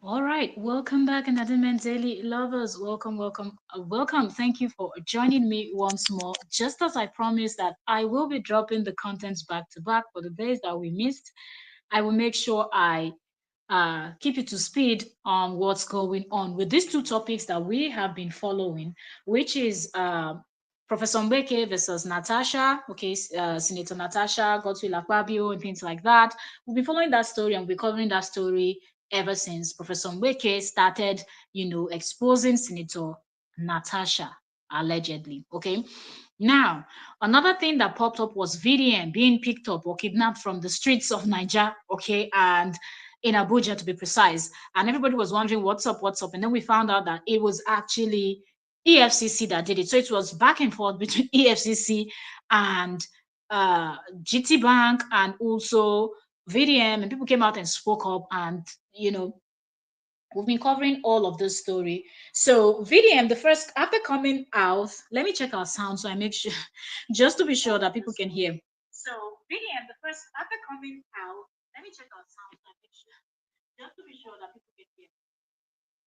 All right, welcome back, Entertainment Daily lovers. Welcome, welcome, welcome. Thank you for joining me once more. Just as I promised that I will be dropping the contents back to back for the days that we missed, I will make sure I keep you to speed on what's going on with these two topics that we have been following, which is Professor Mbeke versus Natasha, okay, Senator Natasha, Godswill Akpabio, and things like that. We've been following that story and we're covering that story ever since Professor Mbeke started, exposing Senator Natasha allegedly. Okay. Now, another thing that popped up was VDM being picked up or kidnapped from the streets of Niger, okay, and in Abuja to be precise. And everybody was wondering what's up, what's up. And then we found out that it was actually EFCC that did it. So it was back and forth between EFCC and GT Bank and also VDM, and people came out and spoke up, and we've been covering all of this story. So VDM, the first after coming out, let me check our sound so I make sure, just to be sure that people can hear. So VDM, the first after coming out, let me check our sound so I make sure, just to be sure that people can hear.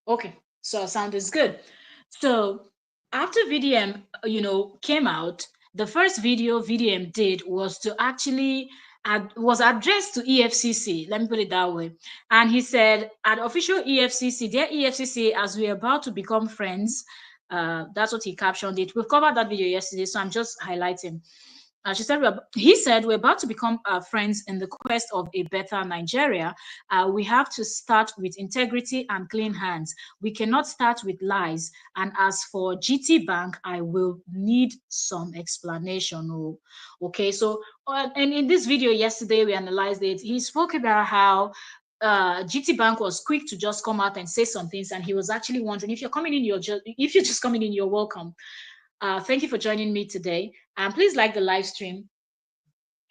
Okay, so our sound is good. So after VDM, came out, the first video VDM did was to actually was addressed to EFCC. Let me put it that way. And he said, "At official EFCC, dear EFCC, as we're about to become friends." That's what he captioned it. We've covered that video yesterday, so I'm just highlighting. He said, we're about to become friends in the quest of a better Nigeria. We have to start with integrity and clean hands. We cannot start with lies. And as for GT Bank, I will need some explanation. Oh, okay, so, and in this video yesterday, we analyzed it. He spoke about how GT Bank was quick to just come out and say some things, and he was actually wondering if you're coming in, if you're just coming in, you're welcome. Thank you for joining me today. And please like the live stream.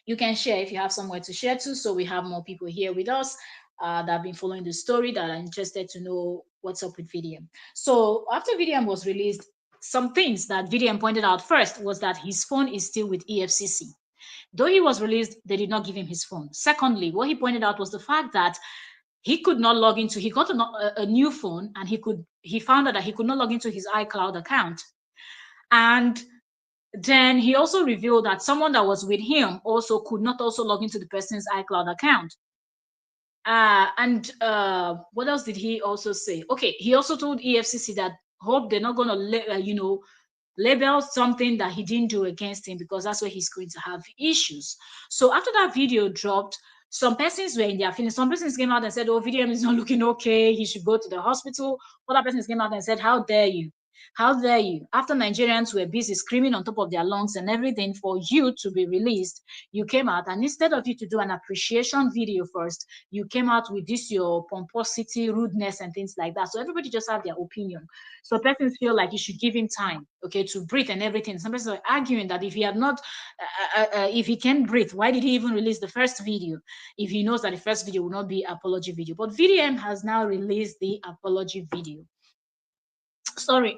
You can share if you have somewhere to share to, so we have more people here with us that have been following the story, that are interested to know what's up with VDM. So after VDM was released, some things that VDM pointed out first was that his phone is still with EFCC. Though he was released, they did not give him his phone. Secondly, what he pointed out was the fact that he could not log into, he got a new phone, and he found out that he could not log into his iCloud account. And then he also revealed that someone that was with him also could not also log into the person's iCloud account. And what else did he also say? Okay, he also told EFCC that hope they're not going to, label something that he didn't do against him, because that's where he's going to have issues. So after that video dropped, some persons were in their feelings. Some persons came out and said, "Oh, VDM is not looking okay. He should go to the hospital." Other persons came out and said, "How dare you? How dare you? After Nigerians were busy screaming on top of their lungs and everything for you to be released, you came out, and instead of you to do an appreciation video first, you came out with this your pomposity, rudeness, and things like that." So everybody just have their opinion. So persons feel like you should give him time, okay, to breathe and everything. Some persons are arguing that if he had not, if he can breathe, why did he even release the first video if he knows that the first video will not be apology video? But VDM has now released the apology video. Sorry,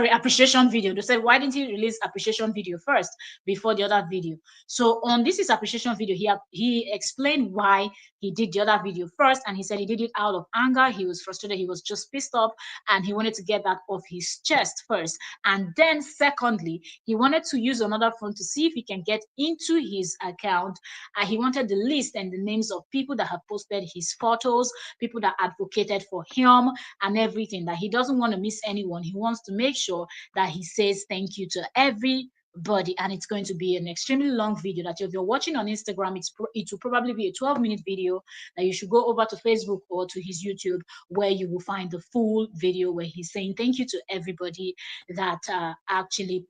appreciation video. They said, why didn't he release appreciation video first before the other video? So on this is appreciation video, he explained why he did the other video first, and he said he did it out of anger. He was frustrated, he was just pissed off, and he wanted to get that off his chest first. And then secondly, he wanted to use another phone to see if he can get into his account. He wanted the list and the names of people that have posted his photos, people that advocated for him, and everything, that he doesn't want to miss anyone. He wants to make sure that he says thank you to everybody. And it's going to be an extremely long video that if you're watching on Instagram, it will probably be a 12-minute video that you should go over to Facebook or to his YouTube, where you will find the full video where he's saying thank you to everybody that actually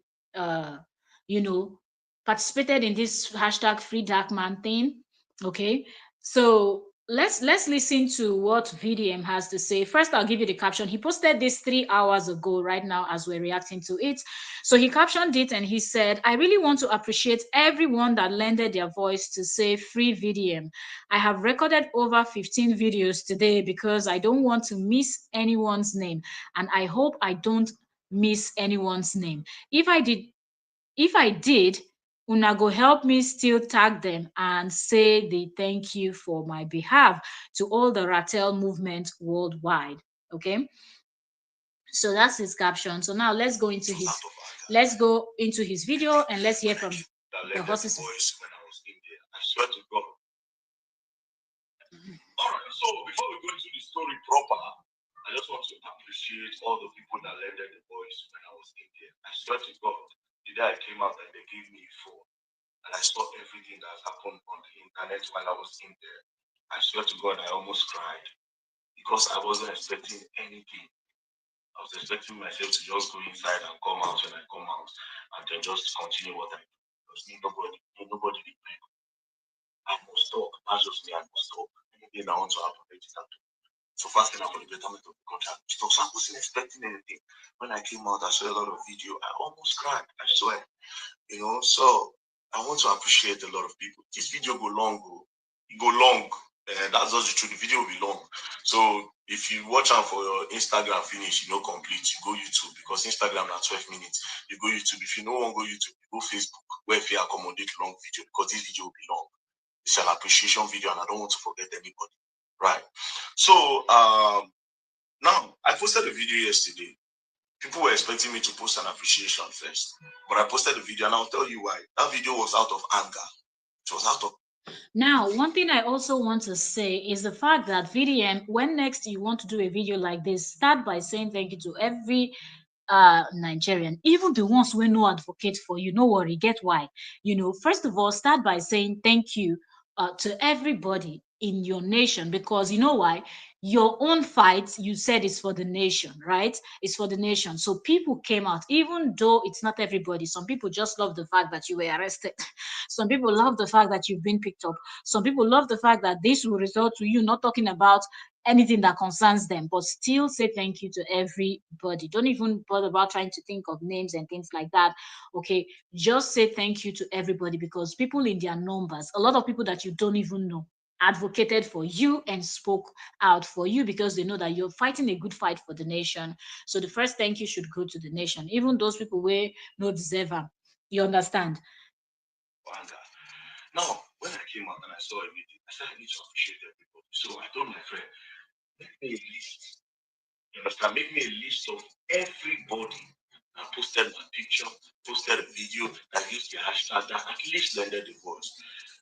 you know participated in this hashtag free dark man thing. Okay, so let's listen to what VDM has to say. First, I'll give you the caption. He posted this 3 hours ago, right now, as we're reacting to it. So he captioned it and he said, "I really want to appreciate everyone that lended their voice to say free VDM. I have recorded over 15 videos today because I don't want to miss anyone's name, and I hope I don't miss anyone's name. If I did, una go help me still tag them and say the thank you for my behalf to all the Ratel movement worldwide. Okay, so that's his caption. So now let's go into his video and let's hear from the horses. Voice when I was in there. I swear to God. All right, so before we go into the story proper, I just want to appreciate all the people that lended the voice when I was in there. I swear to God, the day I came out and they gave me a phone and I saw everything that happened on the internet while I was in there. I swear to God, I almost cried because I wasn't expecting anything. I was expecting myself to just go inside and come out when I come out and then just continue what I do. Because nobody did pray. I must talk. That's just me, I must talk. Anything I want to happen, let it happen. So fast enough for the betterment of the country. So I wasn't expecting anything. When I came out, I saw a lot of video. I almost cried. I swear. So I want to appreciate a lot of people. This video go long, go long. That's just the truth. The video will be long. So if you watch out for your Instagram finish, complete, you go YouTube because Instagram na 12 minutes. You go YouTube. If you no want go YouTube, you go Facebook where if you accommodate long video because this video will be long. It's an appreciation video and I don't want to forget anybody. Right. So now I posted a video yesterday. People were expecting me to post an appreciation first, but I posted the video and I'll tell you why. That video was out of anger. It was out of. Now, one thing I also want to say is the fact that VDM, when next you want to do a video like this, start by saying thank you to every Nigerian, even the ones who no advocate for you. No worry, get why. First of all, start by saying thank you to everybody in your nation, because you know why? Your own fight, you said, is for the nation, right? It's for the nation. So people came out, even though it's not everybody. Some people just love the fact that you were arrested. Some people love the fact that you've been picked up. Some people love the fact that this will result to you not talking about anything that concerns them, but still say thank you to everybody. Don't even bother about trying to think of names and things like that. Okay, just say thank you to everybody, because people in their numbers, a lot of people that you don't even know, advocated for you and spoke out for you because they know that you're fighting a good fight for the nation. So the first thank you should go to the nation, even those people where no deserve them. You understand? Now, when I came out and I saw everything, I said I need to appreciate everybody. So I told my friend, make me a list. You understand? Make me a list of everybody. I posted my picture, posted a video that used the hashtag that at least lended the voice.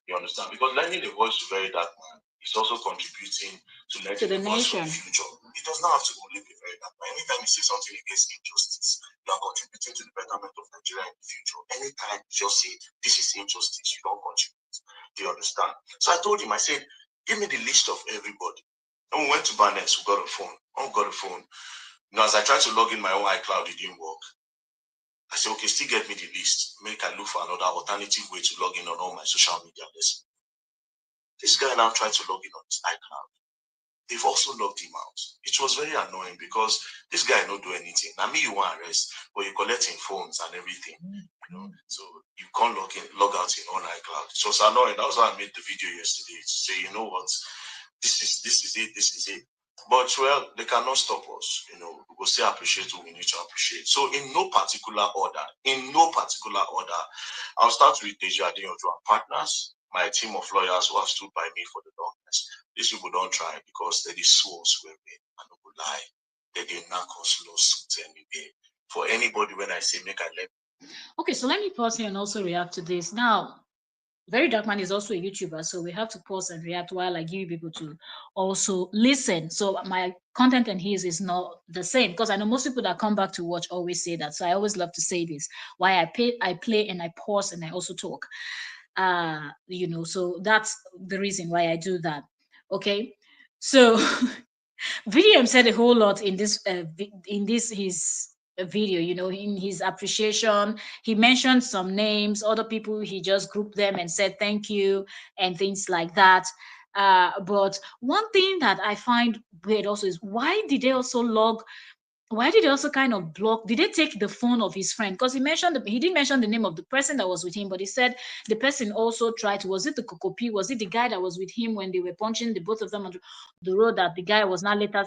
You understand? Because lending the voice to Very Dark Man is also contributing to lending the voice for the future. It does not have to only be Very Dark Man. Anytime you say something against injustice, you are contributing to the betterment of Nigeria in the future. Anytime you just say this is injustice, you don't contribute. Do you understand? So I told him, I said, give me the list of everybody. And we went to Barnes, we got a phone. When we got a phone, as I tried to log in my own iCloud, it didn't work. I said, okay, still get me the list. Make I look for another alternative way to log in on all my social media. This guy now tried to log in on his iCloud. They've also logged him out. It was very annoying because this guy don't do anything. Now me, you want arrest, but you collecting phones and everything. So you can't log out in on iCloud. It was annoying. That was why I made the video yesterday to say, you know what, this is it. But well, they cannot stop us. We will still appreciate what we need to appreciate. So in no particular order, I'll start with Deja Adeyanju and partners, my team of lawyers who have stood by me for the longest. These people don't try because they sue us where we and no go lie. They did not cause lawsuits anyway. For anybody, when I say make I let. Okay, so let me pause here and also react to this. Now, Very Dark Man is also a YouTuber, so we have to pause and react while I give people to also listen. So my content and his is not the same, because I know most people that come back to watch always say that. So I always love to say this: why I play and I pause and I also talk. So that's the reason why I do that. Okay, so VDM said a whole lot in this his video. In his appreciation, he mentioned some names, other people he just grouped them and said thank you and things like that. But one thing that I find weird also is, why did they also log why did he also kind of block? Did they take the phone of his friend? Because he didn't mention the name of the person that was with him, but he said the person also tried to, was it the Kokopi? Was it the guy that was with him when they were punching the both of them on the road, that the guy was not later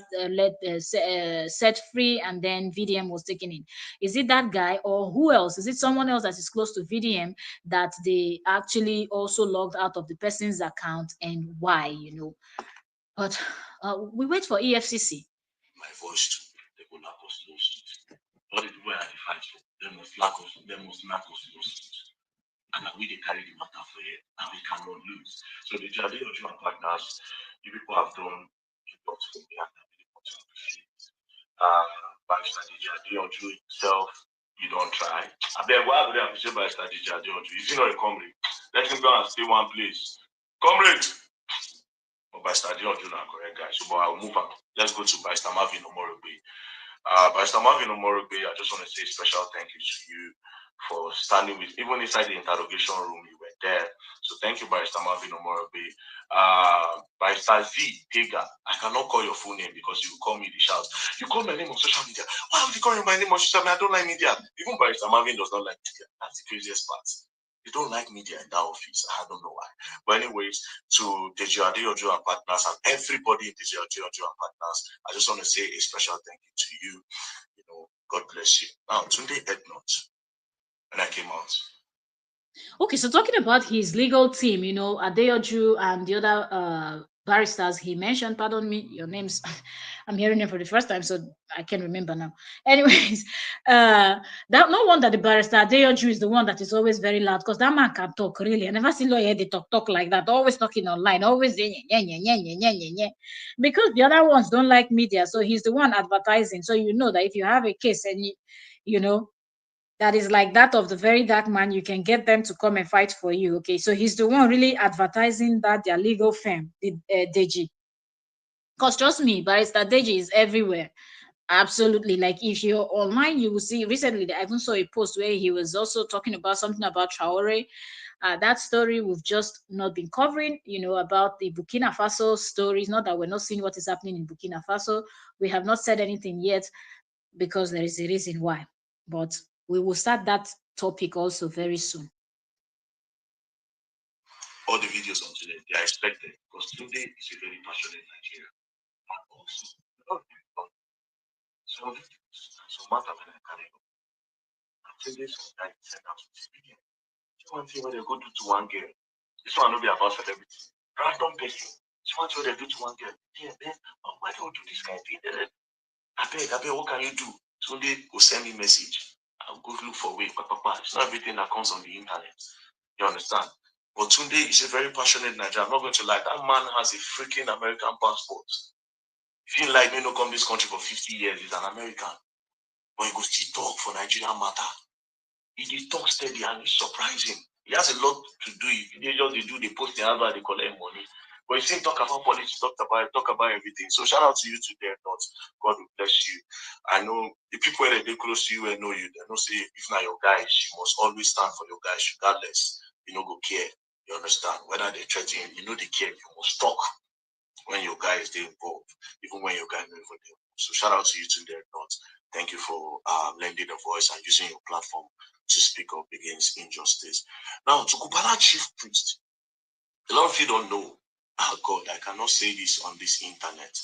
set free and then VDM was taken in? Is it that guy, or who else? Is it someone else that is close to VDM that they actually also logged out of the person's account, and why, But we wait for EFCC. My voice too. They will lack us lawsuits. All the people I fight for, they must lack us lawsuits. And we they carry the matter for it, and we cannot lose. So the Jade Ojo and partners, you people have done a lot for me, and I really want to appreciate. Barrister Jade Ojo himself, you don't try. I bet why would I appreciate Barrister Jade Ojo? Is he not a comrade? Let him go and stay one place. Comrade! But Barrister Jade Ojo not correct, guys. So, but I'll move on. Let's go to Barrister Marvin Omorogbe. Barrister Marvin Omorogbe, I just want to say a special thank you to you for standing with, even inside the interrogation room, you were there. So thank you, Barrister Marvin Omorogbe. Barrister Z Tega, I cannot call your full name because you call me the shout. You call my name on social media. Why would you call my name on social media? I don't like media. Even Barrister Marvin does not like media. That's the craziest part. They don't like media in that office. I don't know why. But anyways, to Deji Adeojo and partners and everybody in Deji Adeojo and partners, I just want to say a special thank you to you. God bless you. Now, Tunde Ednut, when I came out. Okay, so talking about his legal team, Adeoju and the other barristers he mentioned, pardon me, your names, I'm hearing it for the first time, so I can't remember now. Anyways, that no wonder the barrister Adeoju is the one that is always very loud, because that man can talk, really. I never seen lawyer they talk like that, always talking online, always because the other ones don't like media, so he's the one advertising. So you know that if you have a case and you know that is like that of the very dark man, you can get them to come and fight for you. Okay, so he's the one really advertising that their legal firm, the Deji. Because trust me, Barrister Deji is everywhere. Absolutely. Like if you're online, you will see recently I even saw a post where he was also talking about something about Traore. That story we've just not been covering, about the Burkina Faso stories. Not that we're not seeing what is happening in Burkina Faso. We have not said anything yet because there is a reason why. But we will start that topic also very soon. All the videos on today, they are expected because today is a very passionate Nigeria. And also, some videos, some matter when I carry up. And today, some guy send out to video. One thing when they go do to one girl, this one will be about celebrity. Random person. This one thing they do to one girl. Yeah, then why don't you do this kind of thing? I beg, what can you do? Sunday will send me message. I'll go look for way. It's not everything that comes on the internet. You understand? But Tunde is a very passionate Nigerian. I'm not going to lie. That man has a freaking American passport. If you like me, no come this country for 50 years, he's an American. But he go still talk for Nigerian matter. He did talk steady and it's surprising. He has a lot to do. They just they post the advert, they collect money. But you see him talk about politics, talk about everything. So shout out to you today, not God will bless you. I know the people that they close to you and know you, they don't say if not your guys, you must always stand for your guys, regardless. You know, go care. You understand? Whether they threaten, you know they care. You must talk when your guy is involved, even when your guy is not involved. So shout out to you today, not. Thank you for lending a voice and using your platform to speak up against injustice. Now, to Kubala Chief Priest, a lot of you don't know. Oh God, I cannot say this on this internet,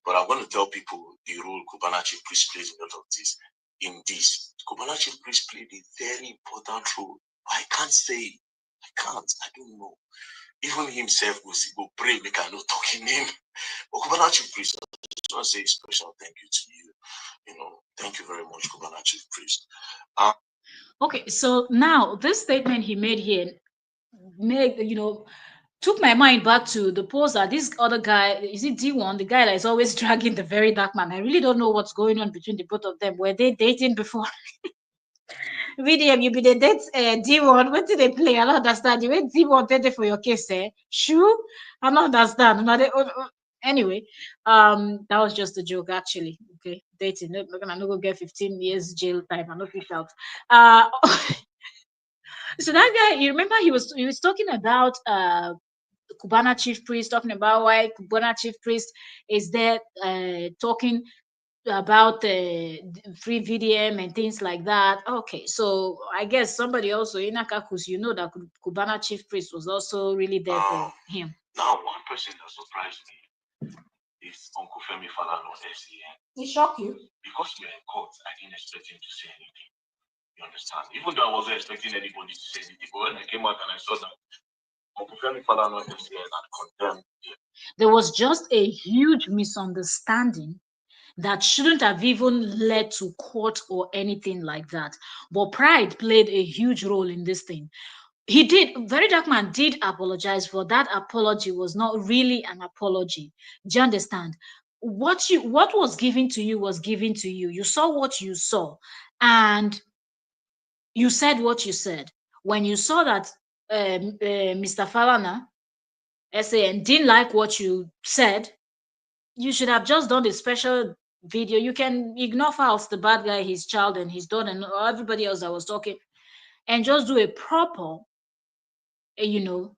but I'm going to tell people the role Kubana Chief Priest plays in a lot of this. In this, Kubana Chief Priest played a very important role. I can't say, I don't know. Even himself will pray, make I not talking name. But Kubana Chief Priest, I just want to say a special thank you to you. Thank you very much, Kubana Chief Priest. Okay, so now this statement he made here took my mind back to the post that this other guy, is it D1, the guy that is always dragging the very dark man. I really don't know what's going on between the both of them. Were they dating before? VDM, you be the date D1. What did they play? I don't understand. You went D1 dated for your case, eh? Sure? I don't understand. Anyway, that was just a joke, actually. Okay, dating. I'm not gonna get 15 years jail time. I'm not kicked out. So that guy, you remember he was talking about Cubana chief priest, talking about why Cubana chief priest is there talking about free VDM and things like that. Okay, so I guess somebody also in Akakus, you know that Cubana chief priest was also really there for him. Now, one person that surprised me is Uncle Femi Falana on SEN. He shocked you? Because we are in court, I didn't expect him to say anything. You understand? Even though I wasn't expecting anybody to say anything, but when I came out and I saw that Uncle Femi Falana on SEN had condemned him. There was just a huge misunderstanding that shouldn't have even led to court or anything like that. But pride played a huge role in this thing. He did, Very Dark Man did apologize, for that apology was not really an apology. Do you understand? What was given to you was given to you. You saw what you saw, and you said what you said. When you saw that Mr. Falana, SAN, didn't like what you said, you should have just done a special video. You can ignore Files, the bad guy, his child, and his daughter, and everybody else that was talking, and just do a proper, you know,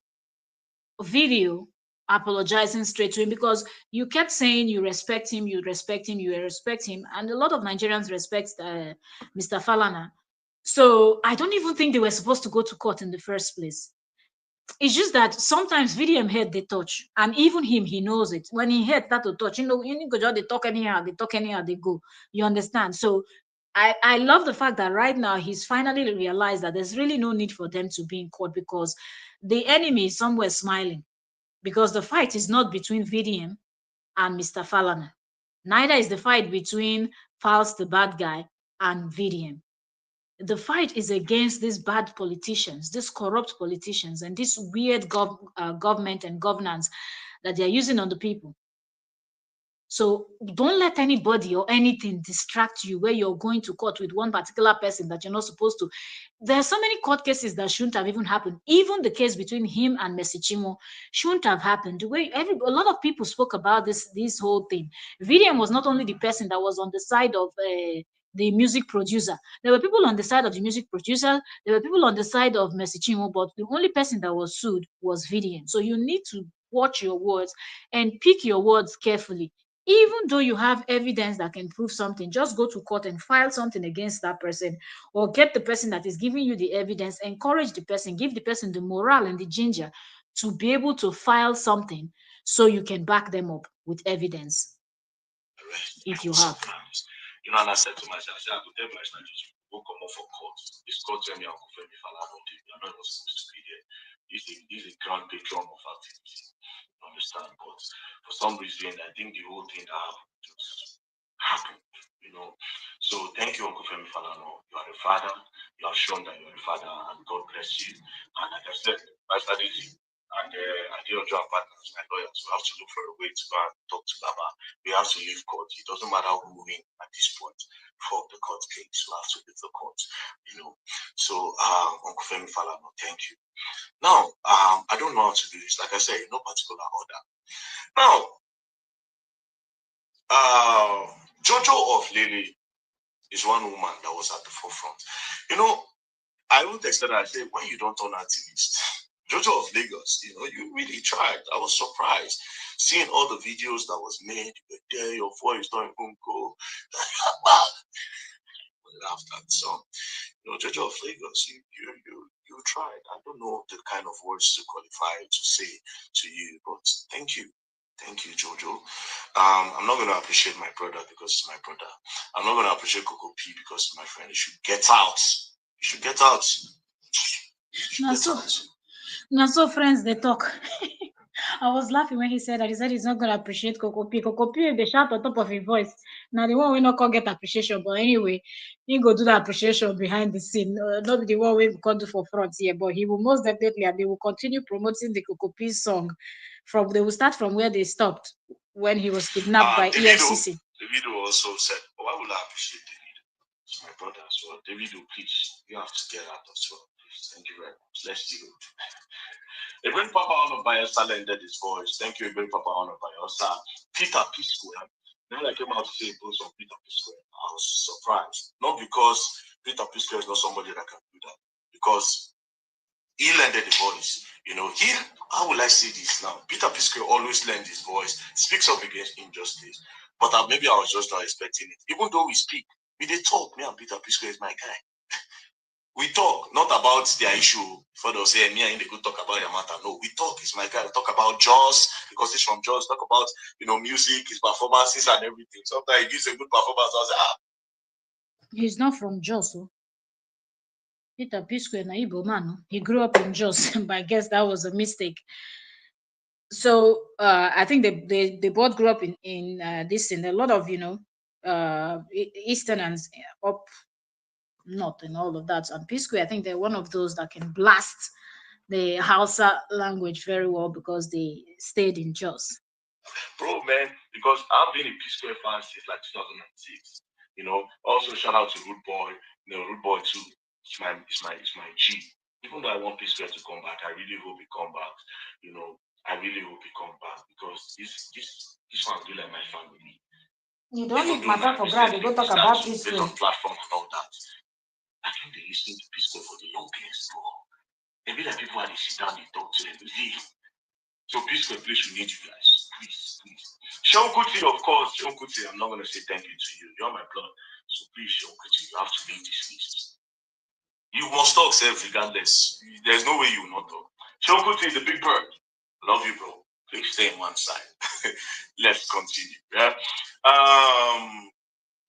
video apologizing straight to him, because you kept saying you respect him, you respect him, you respect him, and a lot of Nigerians respect Mr. Falana. So I don't even think they were supposed to go to court in the first place. It's just that sometimes VDM head they touch, and even him, he knows it. When he head that to touch, you need to just they talk anyhow, they go. You understand? So I love the fact that right now he's finally realized that there's really no need for them to be in court, because the enemy is somewhere smiling, because the fight is not between VDM and Mr. Falana. Neither is the fight between Fals, the bad guy, and VDM. The fight is against these bad politicians, these corrupt politicians, and this weird government and governance that they're using on the people. So don't let anybody or anything distract you where you're going to court with one particular person that you're not supposed to. There are so many court cases that shouldn't have even happened. Even the case between him and Messi Chimo shouldn't have happened. The way a lot of people spoke about this whole thing. VDM was not only the person that was on the side of the music producer. There were people on the side of the music producer. There were people on the side of Messi Chimo, but the only person that was sued was VDM. So you need to watch your words and pick your words carefully. Even though you have evidence that can prove something, just go to court and file something against that person, or get the person that is giving you the evidence, encourage the person, give the person the morale and the ginger to be able to file something, so you can back them up with evidence if you have. You know, and I said to myself, I said, I could tell my strategy, go come off for court. This court tell me Uncle Femi Falana, you are not even supposed to be there. This is a grand patron of activity. You understand? But for some reason, I think the whole thing that just happened, you know. So thank you, Uncle Femi Falana. You are a father. You have shown that you are a father, and God bless you. And like I said, my strategy and the other partners, my lawyers, we have to look for a way to go and talk to Baba. We have to leave court. It doesn't matter who win at this point. Fuck the court case. We have to leave the court, you know. So, Uncle Femi Falana, thank you. Now, I don't know how to do this. Like I said, in no particular order. Now, Jojo of Lily is one woman that was at the forefront. You know, I would texted her, I said, when you don't turn activist, Jojo of Lagos, you know, you really tried. I was surprised seeing all the videos that was made. You were there, your voice don't even go. Laughed at. So, you know, Jojo of Lagos, you tried. I don't know the kind of words to qualify to say to you, but thank you. Thank you, Jojo. I'm not going to appreciate my brother because he's my brother. I'm not going to appreciate Coco P because he's my friend. You should get out. You should get out. Now, so friends, they talk. I was laughing when he said that. He said he's not going to appreciate Coco P. Coco P, they shout on top of his voice. Now, the one we not can get appreciation, but anyway, he go do the appreciation behind the scene. Not the one we can do for front here, but he will most definitely, and they will continue promoting the Coco P song. They will start from where they stopped when he was kidnapped by EFCC. Davido also said, why would I appreciate Davido? It's my brother as well. Davido, please, you have to get out as well. Please, thank you very much. Let's do it. Even Papa Honor Bios talented his voice. Thank you, even Papa Honor Bios. Peter P. Square. Then I came out to say post on Peter P. Square. I was surprised. Not because Peter P. Square is not somebody that can do that. Because he lended the voice. How will I say this now? Peter P. always lends his voice, speaks up against injustice. But maybe I was just not expecting it. Even though we speak, we did talk. Me and Peter P. is my guy. We talk not about their issue. For those say me and they go talk about your matter. No, we talk. It's my guy. We talk about Jaws because he's from Jaws. Talk about music, his performances and everything. Sometimes he gives a good performance. I say, He's not from Jos. Peter P. na Igbo man. He grew up in Jos, but I guess that was a mistake. So I think they both grew up in this in a lot of Easterners up north and all of that. And P Square, I think they're one of those that can blast the Hausa language very well because they stayed in Jos. Bro, man, because I've been a P Square fan since like 2006. Also shout out to Rude Boy. Rude Boy too. It's my G. Even though I want P Square to come back, I really hope he come back. I really hope he come back because this one be like my family. You don't need matter for grad. You go talk about this on platform and all that. I think they listen to P Square for the longest, bro. They be like people when they sit down, they talk to them. So P Square, please, we need you guys. Please. Sean Kuti, of course. Sean Kuti, I'm not going to say thank you to you. You're my blood. So please, Sean Kuti, you have to leave this list. You must talk self regardless. There's no way you will not talk. Sean Kuti is a big bird. Love you, bro. Please stay on one side. Let's continue. Yeah.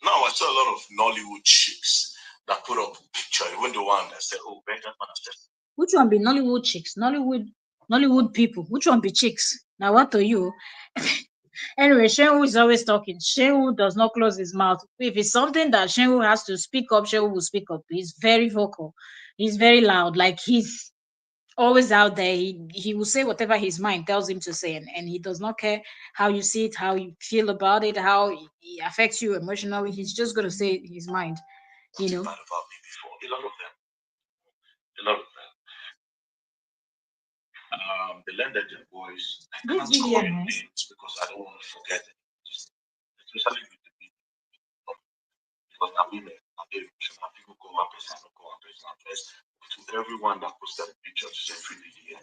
Now I saw a lot of Nollywood chicks that put up a picture. Even the one that said, "Oh, Ben, that man has said." Which one be Nollywood chicks? Nollywood people. Which one be chicks? Now what are you? Anyway, Shenwu is always talking. Shenwu does not close his mouth. If it's something that Shenwu has to speak up, Shenwu will speak up. He's very vocal. He's very loud. Like he's always out there. He will say whatever his mind tells him to say, and he does not care how you see it, how you feel about it, how it affects you emotionally. He's just going to say his mind. Bad about me before. A lot of them. They lended their voice. I can't call your names because I don't want to forget it. Especially with the people. Because I'm women, I'm very emotional. People go one person, I don't go one person first. To everyone that posted a picture to say free VDM,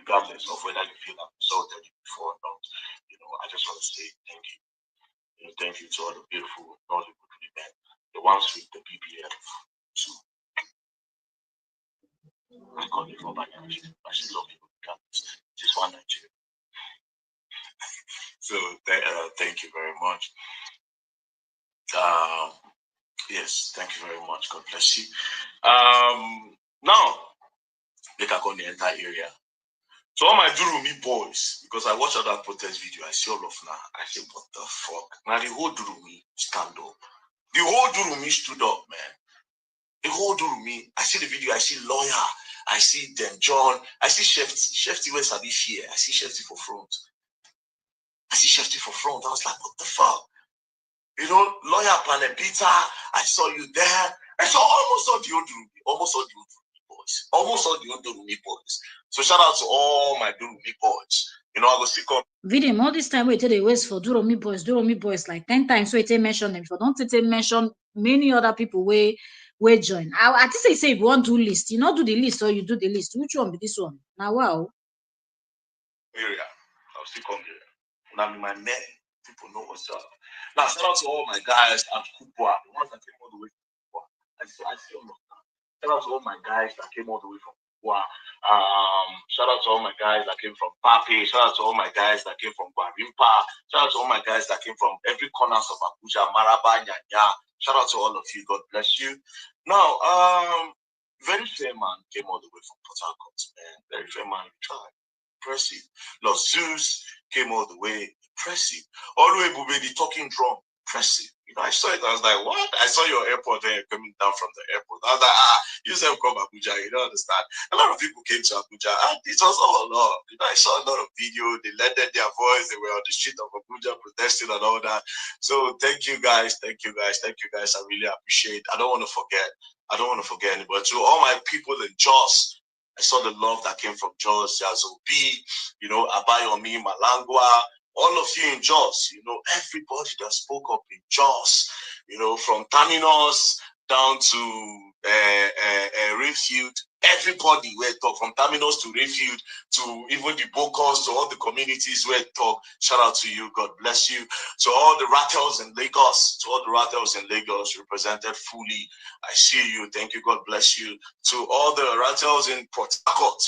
regardless of whether you feel I've insulted you before or not, I just want to say thank you. Thank you to all the beautiful Nollywood women, the ones with the BBL too. I call it for my Nigeria. I still love you regardless. Just one Nigeria. So thank you very much. Yes, thank you very much. God bless you. Now, make I go in the entire area. So all my Durumi boys, because I watch other protest video, I see all of now. I say, what the fuck? Now the whole Durumi stand up. The whole Durumi stood up, man. The whole Durumi. I see the video. I see lawyer. I see them John. I see Shefty. Shefty where Sabi fear. I see Shefty for front. I was like, what the fuck? Lawyer Panepita, I saw you there. I saw almost all the Durumi boys. So shout out to all my Durumi boys. I go see come. VDM, all this time we take the waste for Durumi boys like 10 times. So it mention them. If you don't mention many other people where join. I think say if you want to do list, you not do the list or you do the list. Which one be this one? Now wow. Area. I'll still come here. Now my men, people know what's up. Now shout out to all my guys at Kupwa, the ones that came all the way from Kupwa. I see all of them. Shout out to all my guys that came all the way from Kupwa. Shout out to all my guys that came from Papi. Shout out to all my guys that came from Guarimpa. Shout out to all my guys that came from every corner of Abuja, Maraba, Nyanya. Shout out to all of you. God bless you. Now, very fair man came all the way from Port Harcourt, man. Very fair man, you tried. Impressive. Los Zeus came all the way. Impressive. All the way Bube, the talking drum. Impressive. I saw it. I was like, what? I saw your airport there coming down from the airport. I was like, you said come Abuja. You don't understand. A lot of people came to Abuja. And it was all love. I saw a lot of video. They lended their voice. They were on the street of Abuja protesting and all that. So thank you guys. I really appreciate it. I don't want to forget anybody. To all my people in Jos, I saw the love that came from Jos, Yazobi, Abayomi, Malangwa, all of you in Jos, everybody that spoke up in Jos, from Terminus, down to Rayfield. Everybody where talk, from Terminus to Rayfield to even the Bocos to all the communities where talk. Shout out to you. God bless you. So all the Rattles in Lagos, represented fully. I see you. Thank you. God bless you. To all the Rattles in Port Harcourt.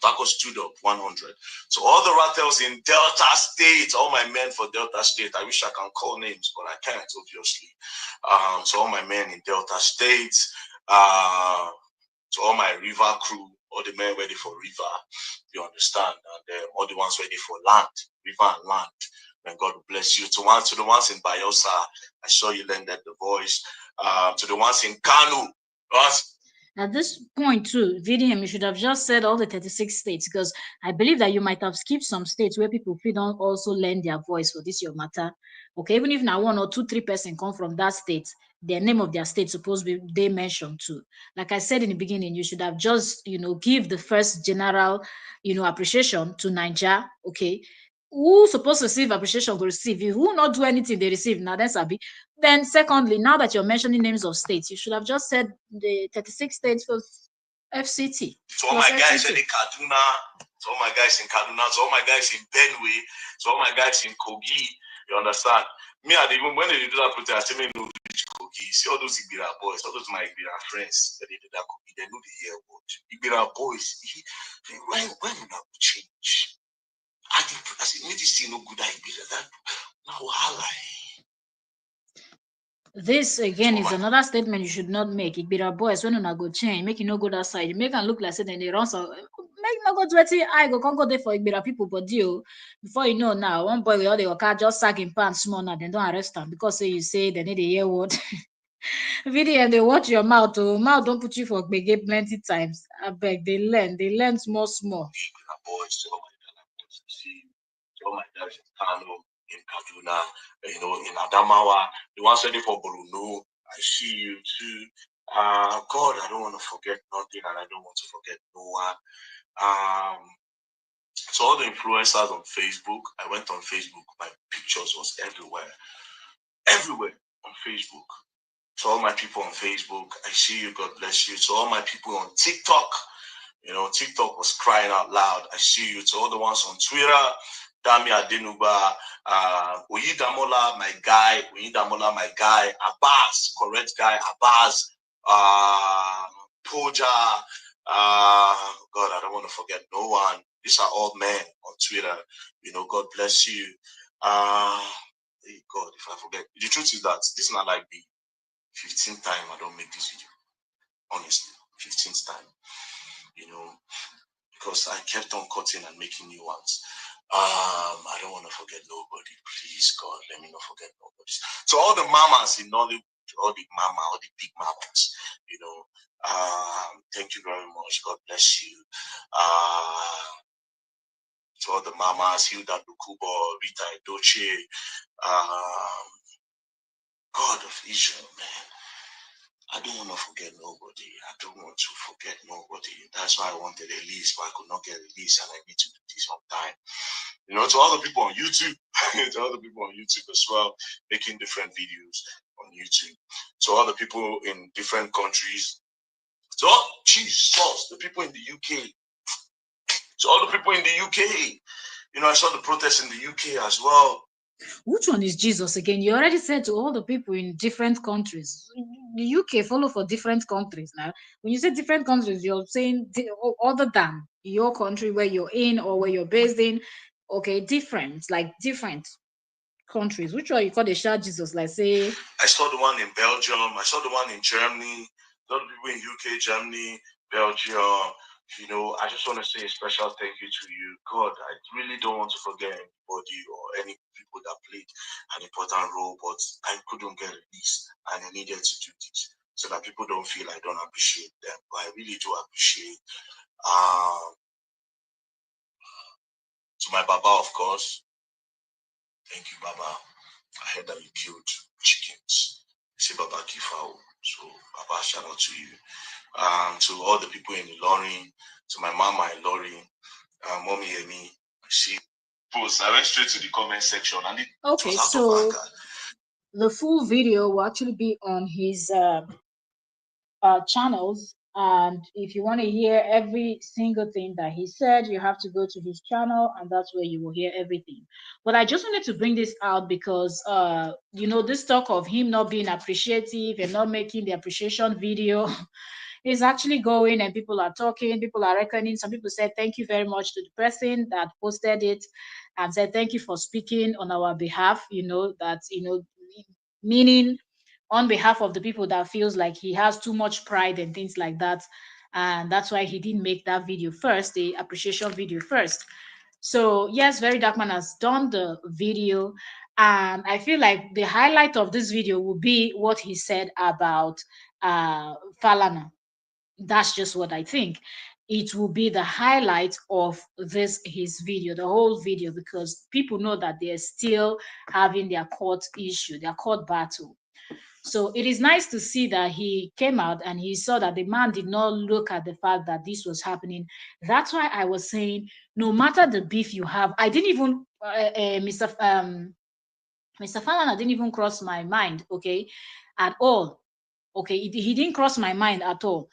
Taco stood up 100. So all the Rattles in Delta State, all my men for Delta State, I wish I can call names, but I can't, obviously. So all my men in Delta State, to all my river crew, all the men ready for river, you understand, and all the ones ready for land, river and land. And God bless you. To the ones in Bayosa, I saw you lended the voice. To the ones in Kanu, at this point too, VDM, you should have just said all the 36 states, because I believe that you might have skipped some states where people feel don't also lend their voice for this your matter. Okay, even if now 1 or 2, 3% come from that state, the name of their state supposed to be they mentioned too. Like I said in the beginning, you should have just give the first general appreciation to Niger. Okay, who supposed to receive appreciation to receive, you who not do anything they receive now, that's a bit. Then secondly, now that you're mentioning names of states, you should have just said the 36 states for FCT. So all my guys in Kaduna, so all my guys in Kaduna, so all my guys in Benue, so all my guys in Kogi, you understand? Me, even when they do that protest, I still may know which Kogi. See all those Ibira boys, all those my Ibira friends that they do that Kogi, they know the year what. Ibira boys, when will that change? I think me this thing no good Ibira. That now this again is another statement you should not make. It be the boys when una go change, make you no go that side. Make and look like say then they run so make no go to it. I go come go there for Igbira people body. Before you know now, one boy with all the car just sag him pants small now, then don't arrest him because say you say they need a hear word. VDM, they watch your mouth. Oh, mouth don't put you for big plenty times. I beg they learn small. Boys, all my guys in Kano, in Kaduna, in Adamawa, the ones ready for Bruno. I see you too. God, I don't want to forget nothing, and I don't want to forget no one. So all the influencers on Facebook, I went on Facebook. My pictures was everywhere on Facebook. So all my people on Facebook, I see you. God bless you. So all my people on TikTok, TikTok was crying out loud. I see you. To all the ones on Twitter, Dami Adenuba, Oyidamola, my guy, Abbas, correct guy, Abbas, Poja, God, I don't want to forget no one. These are all men on Twitter. God bless you. Hey God, if I forget. The truth is that this is not like the 15th time I don't make this video. Honestly, 15th time. Because I kept on cutting and making new ones. I don't want to forget nobody. Please, God, let me not forget nobody. So all the mamas in Nollywood, all the big mamas, thank you very much. God bless you. To all the mamas, Hilda Lukubo, Rita Edochie, God of Israel, man. I don't want to forget nobody. That's why I wanted a list, but I could not get a list, and I need to do this on time. To all the people on YouTube, as well, making different videos on YouTube. To all the people in different countries. To all, Jesus, the people in the UK. To all the people in the UK. I saw the protests in the UK as well. Which one is Jesus again? You already said to all the people in different countries. The UK follow for different countries now. When you say different countries, you're saying other than your country where you're in or where you're based in. Okay, different countries. Which one you call the shout Jesus? Like say, I saw the one in Belgium. I saw the one in Germany. A lot of people in UK, Germany, Belgium. I just want to say a special thank you to you. God, I really don't want to forget anybody or any people that played an important role, but I couldn't get this, and I needed to do this so that people don't feel I don't appreciate them. But I really do appreciate. To my Baba, of course. Thank you, Baba. I heard that you killed chickens. Say Baba Kifao. So Baba, shout out to you. To all the people in Ilorin, to my mama in Ilorin, Mommy Emi. She post. I went straight to the comment section and it okay, was out so of anger. The full video will actually be on his channels. And if you want to hear every single thing that he said, you have to go to his channel, and that's where you will hear everything. But I just wanted to bring this out because, this talk of him not being appreciative and not making the appreciation video is actually going, and people are talking, people are reckoning. Some people said thank you very much to the person that posted it and said thank you for speaking on our behalf. Meaning on behalf of the people that feels like he has too much pride and things like that, and that's why he didn't make that video first, the appreciation video first. So yes, Very Dark Man has done the video, and I feel like the highlight of this video will be what he said about uh Falana. That's just what I think. It will be the highlight of this his video, the whole video, because people know that they're still having their court issue, their court battle. So it is nice to see that he came out and he saw that the man did not look at the fact that this was happening. That's why I was saying, no matter the beef you have, I didn't even, Mr. Falana didn't even cross my mind, okay, at all. Okay, he didn't cross my mind at all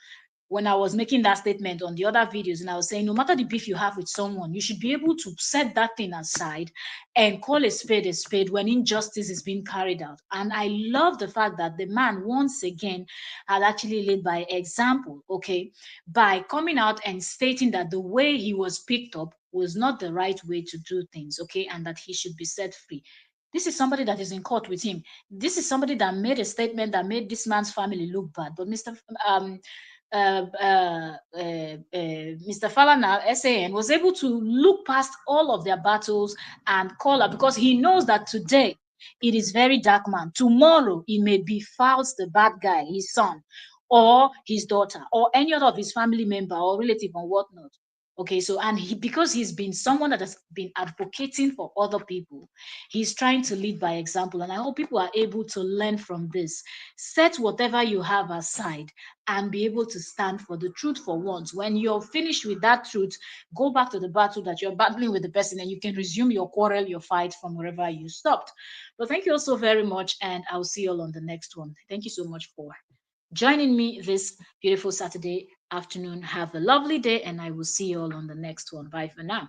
when I was making that statement on the other videos, and I was saying, no matter the beef you have with someone, you should be able to set that thing aside and call a spade when injustice is being carried out. And I love the fact that the man once again had actually led by example, okay, by coming out and stating that the way he was picked up was not the right way to do things, okay, and that he should be set free. This is somebody that is in court with him. This is somebody that made a statement that made this man's family look bad. But Mr. Falana, SAN, was able to look past all of their battles and call out, because he knows that today it is Very Dark Man. Tomorrow it may be Fouls, the bad guy, his son, or his daughter, or any other of his family member or relative or whatnot. Okay, so and he, because he's been someone that has been advocating for other people, he's trying to lead by example. And I hope people are able to learn from this. Set whatever you have aside and be able to stand for the truth for once. When you're finished with that truth, go back to the battle that you're battling with the person, and you can resume your quarrel, your fight from wherever you stopped. But thank you all so very much, and I'll see you all on the next one. Thank you so much for joining me this beautiful Saturday afternoon. Have a lovely day, and I will see you all on the next one. Bye for now.